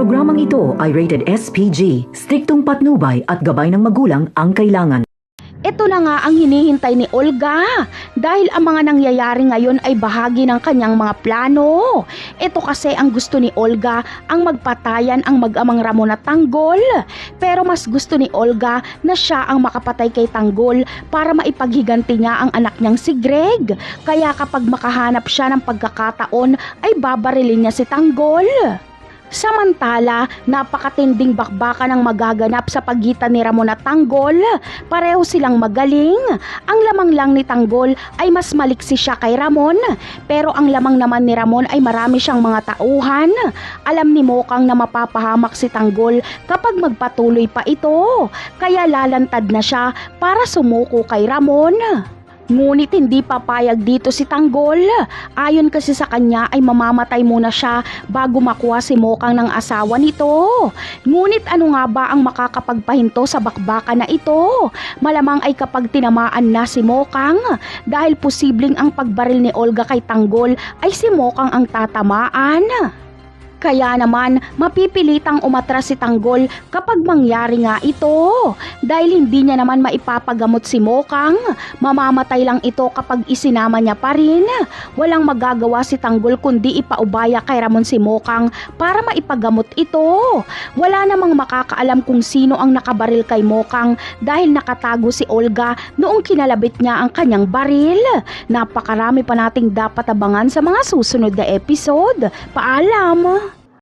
Programang ito ay rated SPG, striktong patnubay at gabay ng magulang ang kailangan. Ito na nga ang hinihintay ni Olga dahil ang mga nangyayari ngayon ay bahagi ng kanyang mga plano. Ito kasi ang gusto ni Olga, ang magpatayan ang mag-amang Ramon at Tanggol. Pero mas gusto ni Olga na siya ang makapatay kay Tanggol para maipaghiganti niya ang anak niyang si Greg. Kaya kapag makahanap siya ng pagkakataon ay babarilin niya si Tanggol. Samantala, napakatinding bakbakan ang magaganap sa pagitan ni Ramon at Tanggol. Pareho silang magaling. Ang lamang lang ni Tanggol ay mas maliksi siya kay Ramon. Pero ang lamang naman ni Ramon ay marami siyang mga tauhan. Alam ni Mokang na mapapahamak si Tanggol kapag magpatuloy pa ito. Kaya lalantad na siya para sumuko kay Ramon. Ngunit hindi papayag dito si Tanggol. Ayon kasi sa kanya ay mamamatay muna siya bago makuha si Mokang ng asawa nito. Ngunit ano nga ba ang makakapagpahinto sa bakbakan na ito? Malamang ay kapag tinamaan na si Mokang dahil posibleng ang pagbaril ni Olga kay Tanggol ay si Mokang ang tatamaan. Kaya naman, mapipilitang umatras si Tanggol kapag mangyari nga ito. Dahil hindi niya naman maipapagamot si Mokang, mamamatay lang ito kapag isinama niya pa rin. Walang magagawa si Tanggol kundi ipaubaya kay Ramon si Mokang para maipagamot ito. Wala namang makakaalam kung sino ang nakabaril kay Mokang dahil nakatago si Olga noong kinalabit niya ang kanyang baril. Napakarami pa nating dapat abangan sa mga susunod na episode. Paalam!